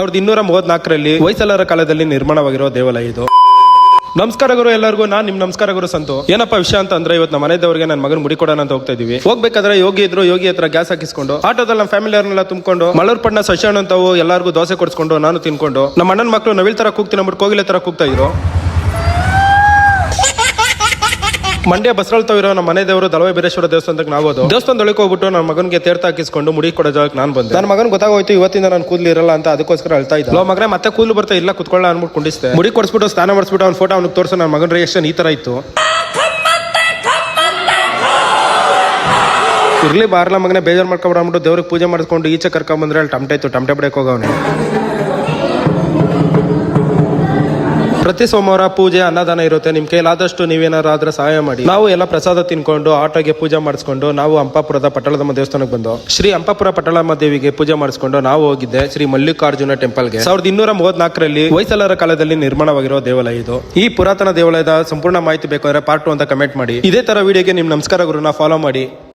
1234ರಲ್ಲಿ ಹೊಯ್ಸಳರ ಕಾಲದಲ್ಲಿ ನಿರ್ಮಾಣವಾಗಿರೋ ದೇವಾಲಯ ಇದು. ನಮಸ್ಕಾರ ಗುರು ಎಲ್ಲರಿಗೂ, ನಾನು ನಿಮ್ ನಮಸ್ಕಾರ ಗುರು ಸಂತು. ಏನಪ್ಪ ವಿಷಯ ಅಂತ ಅಂದ್ರೆ, ಇವತ್ತು ನಮ್ಮ ಮನೆದವರಿಗೆ ನನ್ನ ಮಗನ ಮುಡಿ ಕೊಡೋಣ ಅಂತ ಹೋಗ್ತಾ ಇದೀವಿ. ಹೋಗ್ಬೇಕಾದ್ರೆ ಯೋಗಿ ಹತ್ರ ಗ್ಯಾಸ್ ಹಾಕಿಸ್ಕೊಂಡು ಆಟೋದಲ್ಲಿ ನಮ್ಮ ಫ್ಯಾಮಿಲಿ ಅವ್ರನ್ನೆಲ್ಲ ತುಂಬಿಕೊಂಡು ಮಳೂರ್ ಪಟ್ಟಣ ಸಶ್ಯಾಣ ಅಂತವು ಎಲ್ಲರಿಗೂ ದೋಸೆ ಕೊಡಿಸ್ಕೊಂಡು ನಾನು ತಿನ್ಕೊಂಡು ನಮ್ಮ ಅಣ್ಣನ ಮಕ್ಕಳು ನವಿಲ್ ತರ ಕೂಗ್ತೀನಿ ಅಂದ್ಬಿಟ್ಟು ಕೋಗಿಲೆ ತರ ಕೂಗ್ತಾ ಇದ್ರು. ಮಂಡ್ಯ ಬಸರಳ್ತಾವಿರೋ ನಮ್ಮ ಮನೆ ದೇವರು ದಳವಾಯಿ ಬೀರೇಶ್ವರ ದೇವಸ್ಥಾನಕ್ಕೆ ನಾವು ದೇವಸ್ಥಾನದೊಳಗೆ ಹೋಗ್ಬಿಟ್ಟು ನನ್ನ ಮಗನಿಗೆ ತೀರ್ಥ ಹಾಕಿಸ್ಕೊಂಡು ಮುಡಿ ಕೊಡೋ ಜಾಗಕ್ಕೆ ನಾನು ಬಂದೆ. ನನ್ನ ಮಗನ್ ಗೊತ್ತಾಗೋಯ್ತು ಇವತ್ತಿಂದ ನಾನು ಕೂದಲು ಇರಲ್ಲ ಅಂತ, ಅದಕ್ಕೋಸ್ಕರ ಅಳ್ತಾ ಇದ್ದ. ಮಗನೇ ಮತ್ತೆ ಕೂದಲು ಬರ್ತಾ ಇಲ್ಲ, ಕುತ್ಕೊಳ್ಳ ಅನ್ಬಿಟ್ಟು ಕುಂಡಿಸ್ತೆ. ಮುಡಿ ಕೊಡಿಸ್ಬಿಟ್ಟು ಸ್ನಾನ ಮಾಡಿಸ್ಬಿಟ್ಟು ಅವ್ನ ಫೋಟೋ ಅವ್ನಿಗೆ ತೋರಿಸೋ ನನ್ನ ಮಗನ ರಿಯಾಕ್ಷನ್ ಈ ತರ ಇತ್ತು. ಇರ್ಲಿ ಬಾರ್ಲ ಮಗನೇ, ಬೇಜಾರು ಮಾಡ್ಕೊಂಡ್ಬಿಟ್ಟು ದೇವ್ರಿಗೆ ಪೂಜೆ ಮಾಡಿಸ್ಕೊಂಡು ಈಚೆ ಕರ್ಕೊಂಡ್ ಬಂದ್ರೆ ಅಲ್ಲಿ ಟಮಟೆ ಇತ್ತು, ಟಮಟೆ ಬಿಡಕ್ಕೆ ಹೋಗವನೆ. ಪ್ರತಿ ಸೋಮವಾರ ಪೂಜೆ ಅನ್ನದಾನ ಇರುತ್ತೆ. ನಿಮ್ ಕೈಲಾದಷ್ಟು ನೀವೇನಾದ್ರೂ ಆದ್ರೆ ಸಹಾಯ ಮಾಡಿ. ನಾವು ಎಲ್ಲ ಪ್ರಸಾದ ತಿನ್ಕೊಂಡು ಆಟೋಗೆ ಪೂಜೆ ಮಾಡಿಸ್ಕೊಂಡು ನಾವು ಹಂಪಾಪುರದ ಪಟ್ಟಳದಮ್ಮ ದೇವಸ್ಥಾನಕ್ಕೆ ಬಂದು ಶ್ರೀ ಹಂಪಾಪುರ ಪಟ್ಟಳಮ್ಮ ದೇವಿಗೆ ಪೂಜೆ ಮಾಡಿಸ್ಕೊಂಡು ನಾವು ಹೋಗಿದ್ದೆ ಶ್ರೀ ಮಲ್ಲಿಕಾರ್ಜುನ ಟೆಂಪಲ್ಗೆ. 1234ರಲ್ಲಿ ಹೊಯ್ಸಳರ ಕಾಲದಲ್ಲಿ ನಿರ್ಮಾಣವಾಗಿರೋ ದೇವಾಲಯ ಇದು. ಈ ಪುರಾತನ ದೇವಾಲಯದ ಸಂಪೂರ್ಣ ಮಾಹಿತಿ ಬೇಕು ಅಂದ್ರೆ ಪಾರ್ಟ್ 2 ಅಂತ ಕಮೆಂಟ್ ಮಾಡಿ. ಇದೇ ತರ ವಿಡಿಯೋಗೆ ನಿಮ್ ನಮಸ್ಕಾರ ಗುರುನ ಫಾಲೋ ಮಾಡಿ.